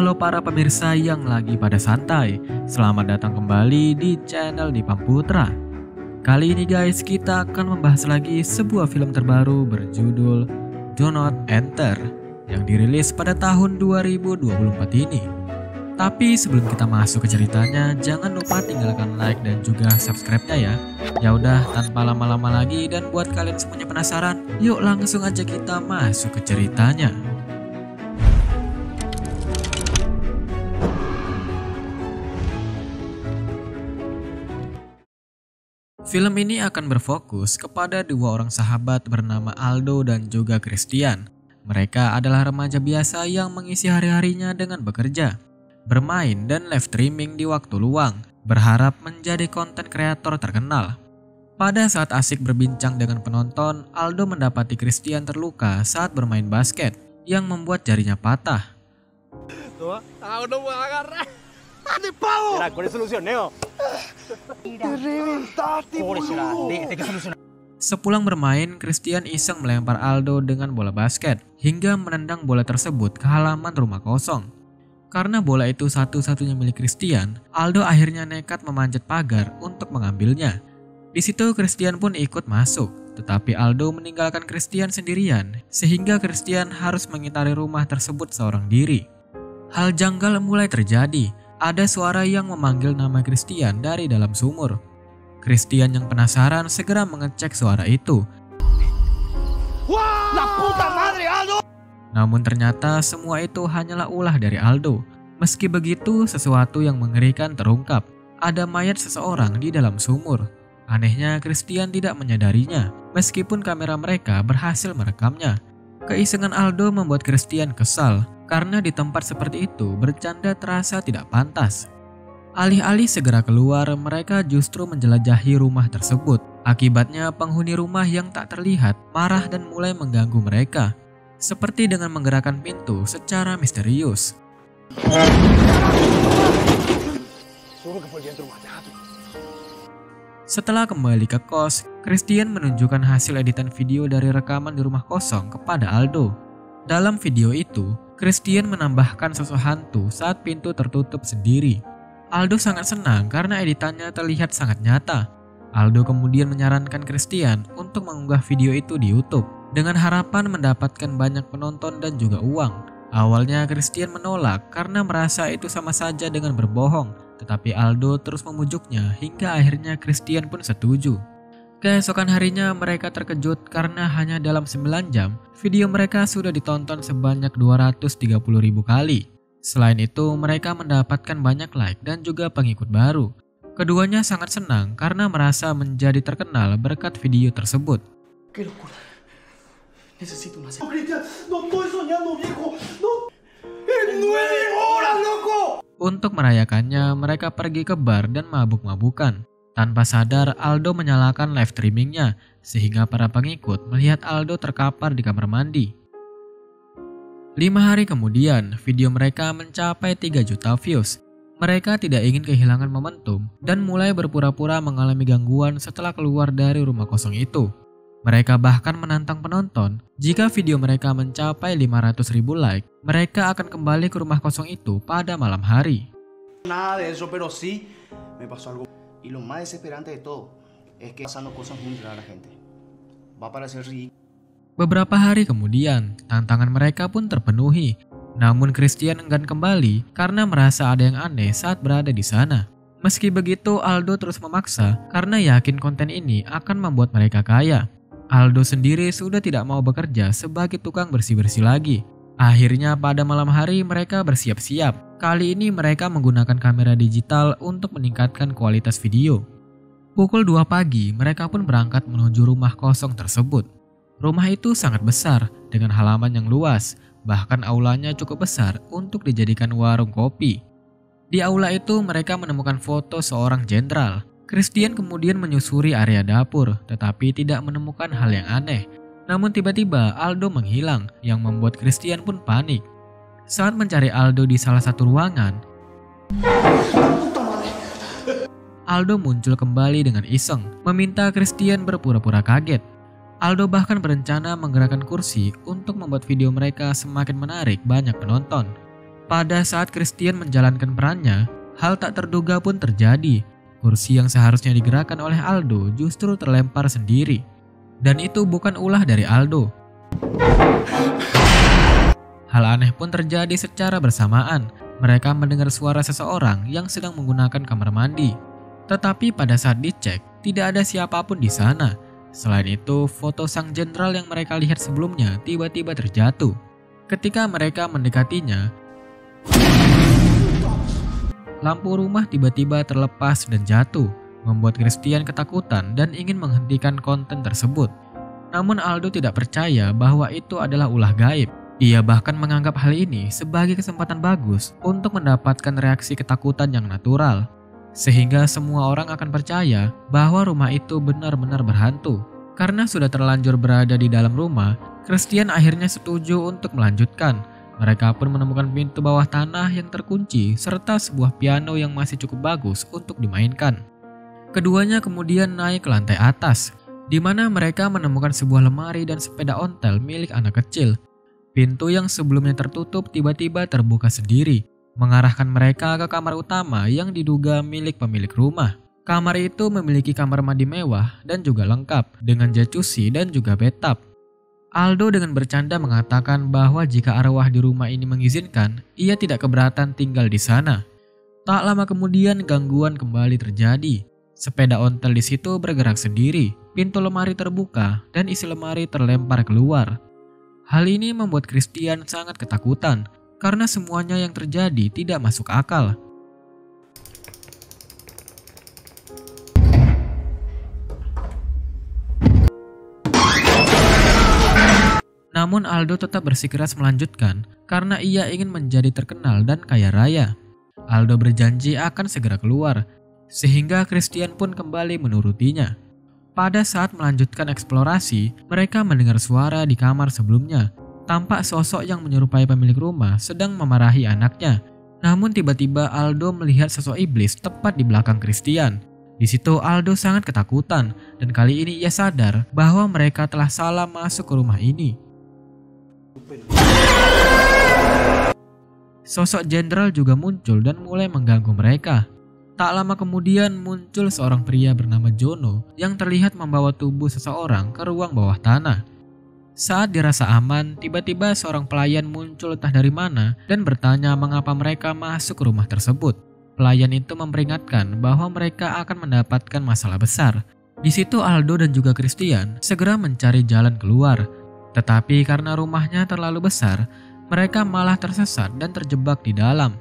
Halo para pemirsa yang lagi pada santai, selamat datang kembali di channel Dipam Putra. Kali ini guys, kita akan membahas lagi sebuah film terbaru berjudul Do Not Enter yang dirilis pada tahun 2024 ini. Tapi sebelum kita masuk ke ceritanya, jangan lupa tinggalkan like dan juga subscribe-nya ya. Ya udah, tanpa lama-lama lagi dan buat kalian semuanya penasaran, yuk langsung aja kita masuk ke ceritanya. Film ini akan berfokus kepada dua orang sahabat bernama Aldo dan juga Christian. Mereka adalah remaja biasa yang mengisi hari-harinya dengan bekerja, bermain dan live streaming di waktu luang, berharap menjadi konten kreator terkenal. Pada saat asik berbincang dengan penonton, Aldo mendapati Christian terluka saat bermain basket yang membuat jarinya patah. Sepulang bermain, Christian iseng melempar Aldo dengan bola basket hingga menendang bola tersebut ke halaman rumah kosong. Karena bola itu satu-satunya milik Christian, Aldo akhirnya nekat memanjat pagar untuk mengambilnya. Di situ Christian pun ikut masuk, tetapi Aldo meninggalkan Christian sendirian sehingga Christian harus mengitari rumah tersebut seorang diri. Hal janggal mulai terjadi. Ada suara yang memanggil nama Christian dari dalam sumur. Christian yang penasaran segera mengecek suara itu. Namun ternyata semua itu hanyalah ulah dari Aldo. Meski begitu, sesuatu yang mengerikan terungkap. Ada mayat seseorang di dalam sumur. Anehnya, Christian tidak menyadarinya, meskipun kamera mereka berhasil merekamnya. Keisengan Aldo membuat Christian kesal. Karena di tempat seperti itu bercanda terasa tidak pantas. Alih-alih segera keluar, mereka justru menjelajahi rumah tersebut. Akibatnya penghuni rumah yang tak terlihat marah dan mulai mengganggu mereka, seperti dengan menggerakkan pintu secara misterius. Setelah kembali ke kos, Christian menunjukkan hasil editan video dari rekaman di rumah kosong kepada Aldo. Dalam video itu, Christian menambahkan sosok hantu saat pintu tertutup sendiri. Aldo sangat senang karena editannya terlihat sangat nyata. Aldo kemudian menyarankan Christian untuk mengunggah video itu di YouTube dengan harapan mendapatkan banyak penonton dan juga uang. Awalnya Christian menolak karena merasa itu sama saja dengan berbohong, tetapi Aldo terus memujuknya hingga akhirnya Christian pun setuju. Keesokan harinya mereka terkejut karena hanya dalam 9 jam, video mereka sudah ditonton sebanyak 230.000 kali. Selain itu, mereka mendapatkan banyak like dan juga pengikut baru. Keduanya sangat senang karena merasa menjadi terkenal berkat video tersebut. Untuk merayakannya, mereka pergi ke bar dan mabuk-mabukan. Tanpa sadar, Aldo menyalakan live streamingnya, sehingga para pengikut melihat Aldo terkapar di kamar mandi. 5 hari kemudian, video mereka mencapai 3 juta views. Mereka tidak ingin kehilangan momentum dan mulai berpura-pura mengalami gangguan setelah keluar dari rumah kosong itu. Mereka bahkan menantang penonton, jika video mereka mencapai 500.000 like, mereka akan kembali ke rumah kosong itu pada malam hari. Y lo más desesperante de todo es que pasando cosas muy raras, gente. Va para ser ridículo. Beberapa hari kemudian, tantangan mereka pun terpenuhi. Namun Christian enggan kembali karena merasa ada yang aneh saat berada di sana. Meski begitu, Aldo terus memaksa karena yakin konten ini akan membuat mereka kaya. Aldo sendiri sudah tidak mau bekerja sebagai tukang bersih-bersih lagi. Akhirnya pada malam hari mereka bersiap-siap. Kali ini mereka menggunakan kamera digital untuk meningkatkan kualitas video. Pukul 2 pagi mereka pun berangkat menuju rumah kosong tersebut. Rumah itu sangat besar dengan halaman yang luas, bahkan aulanya cukup besar untuk dijadikan warung kopi. Di aula itu mereka menemukan foto seorang jenderal. Christian kemudian menyusuri area dapur tetapi tidak menemukan hal yang aneh. Namun tiba-tiba Aldo menghilang yang membuat Christian pun panik. Saat mencari Aldo di salah satu ruangan, Aldo muncul kembali dengan iseng, meminta Christian berpura-pura kaget. Aldo bahkan berencana menggerakkan kursi untuk membuat video mereka semakin menarik banyak penonton. Pada saat Christian menjalankan perannya, hal tak terduga pun terjadi. Kursi yang seharusnya digerakkan oleh Aldo justru terlempar sendiri. Dan itu bukan ulah dari Aldo. Hal aneh pun terjadi secara bersamaan. Mereka mendengar suara seseorang yang sedang menggunakan kamar mandi. Tetapi pada saat dicek, tidak ada siapapun di sana. Selain itu, foto sang jenderal yang mereka lihat sebelumnya tiba-tiba terjatuh. Ketika mereka mendekatinya, lampu rumah tiba-tiba terlepas dan jatuh, membuat Christian ketakutan dan ingin menghentikan konten tersebut. Namun Aldo tidak percaya bahwa itu adalah ulah gaib. Ia bahkan menganggap hal ini sebagai kesempatan bagus untuk mendapatkan reaksi ketakutan yang natural. Sehingga semua orang akan percaya bahwa rumah itu benar-benar berhantu. Karena sudah terlanjur berada di dalam rumah, Christian akhirnya setuju untuk melanjutkan. Mereka pun menemukan pintu bawah tanah yang terkunci serta sebuah piano yang masih cukup bagus untuk dimainkan. Keduanya kemudian naik ke lantai atas, di mana mereka menemukan sebuah lemari dan sepeda ontel milik anak kecil. Pintu yang sebelumnya tertutup tiba-tiba terbuka sendiri, mengarahkan mereka ke kamar utama yang diduga milik pemilik rumah. Kamar itu memiliki kamar mandi mewah dan juga lengkap dengan jacuzzi dan juga bathtub. Aldo dengan bercanda mengatakan bahwa jika arwah di rumah ini mengizinkan, ia tidak keberatan tinggal di sana. Tak lama kemudian gangguan kembali terjadi. Sepeda ontel di situ bergerak sendiri, pintu lemari terbuka dan isi lemari terlempar keluar. Hal ini membuat Christian sangat ketakutan karena semuanya yang terjadi tidak masuk akal. Namun Aldo tetap bersikeras melanjutkan karena ia ingin menjadi terkenal dan kaya raya. Aldo berjanji akan segera keluar, sehingga Christian pun kembali menurutinya. Pada saat melanjutkan eksplorasi, mereka mendengar suara di kamar sebelumnya. Tampak sosok yang menyerupai pemilik rumah sedang memarahi anaknya. Namun tiba-tiba Aldo melihat sosok iblis tepat di belakang Christian. Di situ Aldo sangat ketakutan dan kali ini ia sadar bahwa mereka telah salah masuk ke rumah ini. Sosok jenderal juga muncul dan mulai mengganggu mereka. Tak lama kemudian muncul seorang pria bernama Jono yang terlihat membawa tubuh seseorang ke ruang bawah tanah. Saat dirasa aman, tiba-tiba seorang pelayan muncul entah dari mana dan bertanya mengapa mereka masuk ke rumah tersebut. Pelayan itu memperingatkan bahwa mereka akan mendapatkan masalah besar. Di situ Aldo dan juga Christian segera mencari jalan keluar. Tetapi karena rumahnya terlalu besar, mereka malah tersesat dan terjebak di dalam.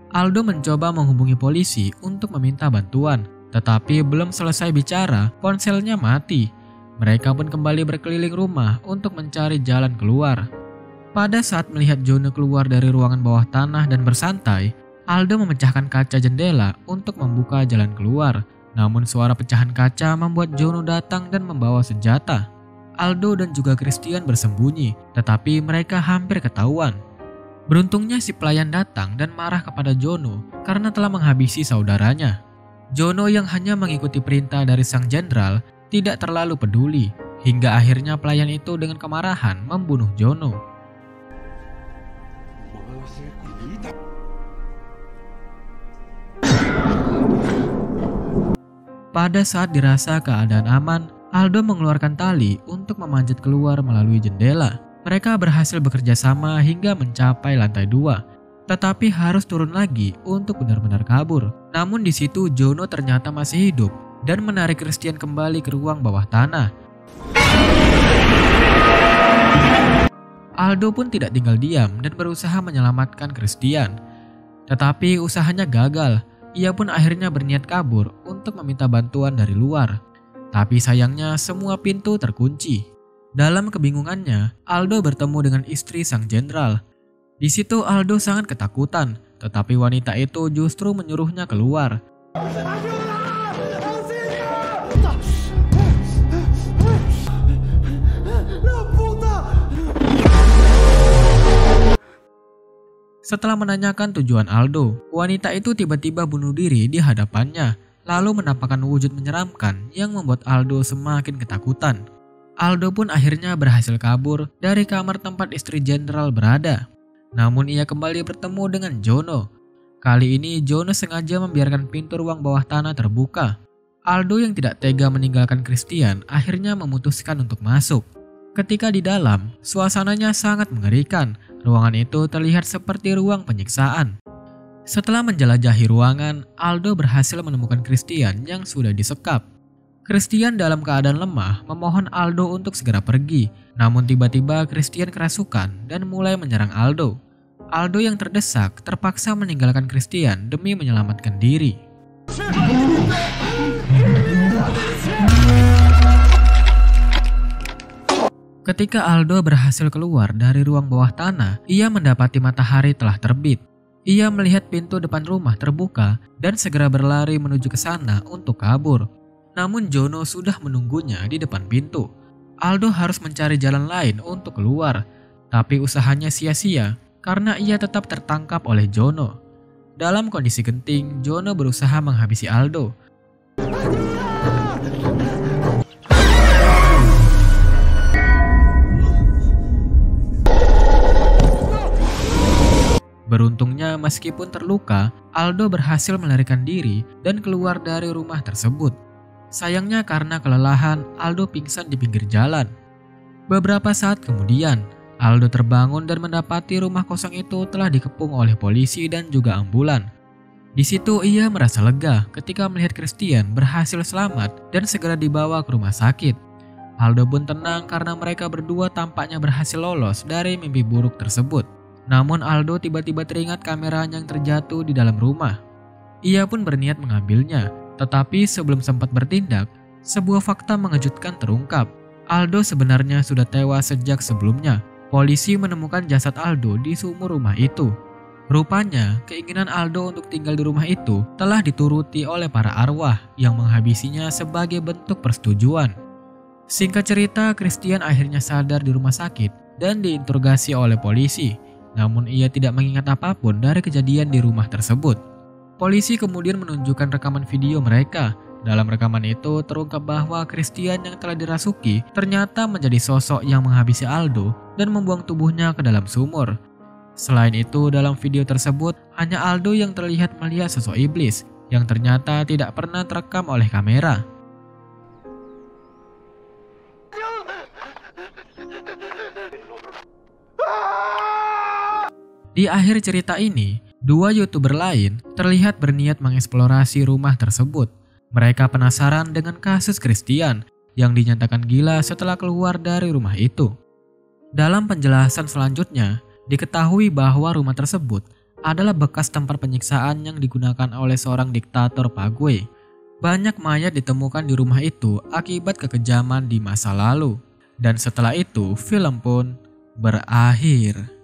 Aldo mencoba menghubungi polisi untuk meminta bantuan, tetapi belum selesai bicara, ponselnya mati. Mereka pun kembali berkeliling rumah untuk mencari jalan keluar. Pada saat melihat Jono keluar dari ruangan bawah tanah dan bersantai, Aldo memecahkan kaca jendela untuk membuka jalan keluar. Namun suara pecahan kaca membuat Jono datang dan membawa senjata. Aldo dan juga Christian bersembunyi, tetapi mereka hampir ketahuan. Beruntungnya si pelayan datang dan marah kepada Jono karena telah menghabisi saudaranya. Jono yang hanya mengikuti perintah dari sang jenderal tidak terlalu peduli, hingga akhirnya pelayan itu dengan kemarahan membunuh Jono. Pada saat dirasa keadaan aman, Aldo mengeluarkan tali untuk memanjat keluar melalui jendela. Mereka berhasil bekerja sama hingga mencapai lantai 2, tetapi harus turun lagi untuk benar-benar kabur. Namun di situ Jono ternyata masih hidup dan menarik Christian kembali ke ruang bawah tanah. Aldo pun tidak tinggal diam dan berusaha menyelamatkan Christian. Tetapi usahanya gagal. Ia pun akhirnya berniat kabur untuk meminta bantuan dari luar. Tapi sayangnya semua pintu terkunci. Dalam kebingungannya, Aldo bertemu dengan istri sang jenderal. Di situ Aldo sangat ketakutan, tetapi wanita itu justru menyuruhnya keluar. Setelah menanyakan tujuan Aldo, wanita itu tiba-tiba bunuh diri di hadapannya, lalu menampakkan wujud menyeramkan yang membuat Aldo semakin ketakutan. Aldo pun akhirnya berhasil kabur dari kamar tempat istri jenderal berada. Namun ia kembali bertemu dengan Jono. Kali ini Jono sengaja membiarkan pintu ruang bawah tanah terbuka. Aldo yang tidak tega meninggalkan Christian akhirnya memutuskan untuk masuk. Ketika di dalam, suasananya sangat mengerikan. Ruangan itu terlihat seperti ruang penyiksaan. Setelah menjelajahi ruangan, Aldo berhasil menemukan Christian yang sudah disekap. Christian dalam keadaan lemah memohon Aldo untuk segera pergi. Namun tiba-tiba Christian kerasukan dan mulai menyerang Aldo. Aldo yang terdesak terpaksa meninggalkan Christian demi menyelamatkan diri. Ketika Aldo berhasil keluar dari ruang bawah tanah, ia mendapati matahari telah terbit. Ia melihat pintu depan rumah terbuka dan segera berlari menuju ke sana untuk kabur. Namun Jono sudah menunggunya di depan pintu. Aldo harus mencari jalan lain untuk keluar, tapi usahanya sia-sia karena ia tetap tertangkap oleh Jono. Dalam kondisi genting, Jono berusaha menghabisi Aldo. Beruntungnya meskipun terluka, Aldo berhasil melarikan diri dan keluar dari rumah tersebut. Sayangnya karena kelelahan, Aldo pingsan di pinggir jalan. Beberapa saat kemudian, Aldo terbangun dan mendapati rumah kosong itu telah dikepung oleh polisi dan juga ambulan. Di situ ia merasa lega ketika melihat Christian berhasil selamat dan segera dibawa ke rumah sakit. Aldo pun tenang karena mereka berdua tampaknya berhasil lolos dari mimpi buruk tersebut. Namun Aldo tiba-tiba teringat kamera yang terjatuh di dalam rumah. Ia pun berniat mengambilnya. Tetapi sebelum sempat bertindak, sebuah fakta mengejutkan terungkap. Aldo sebenarnya sudah tewas sejak sebelumnya. Polisi menemukan jasad Aldo di sumur rumah itu. Rupanya, keinginan Aldo untuk tinggal di rumah itu telah dituruti oleh para arwah yang menghabisinya sebagai bentuk persetujuan. Singkat cerita, Christian akhirnya sadar di rumah sakit dan diinterogasi oleh polisi. Namun ia tidak mengingat apapun dari kejadian di rumah tersebut. Polisi kemudian menunjukkan rekaman video mereka. Dalam rekaman itu terungkap bahwa Christian yang telah dirasuki ternyata menjadi sosok yang menghabisi Aldo dan membuang tubuhnya ke dalam sumur. Selain itu, dalam video tersebut hanya Aldo yang terlihat melihat sosok iblis yang ternyata tidak pernah terekam oleh kamera. Di akhir cerita ini, dua YouTuber lain terlihat berniat mengeksplorasi rumah tersebut. Mereka penasaran dengan kasus Christian yang dinyatakan gila setelah keluar dari rumah itu. Dalam penjelasan selanjutnya, diketahui bahwa rumah tersebut adalah bekas tempat penyiksaan yang digunakan oleh seorang diktator Pagwe. Banyak mayat ditemukan di rumah itu akibat kekejaman di masa lalu. Dan setelah itu, film pun berakhir.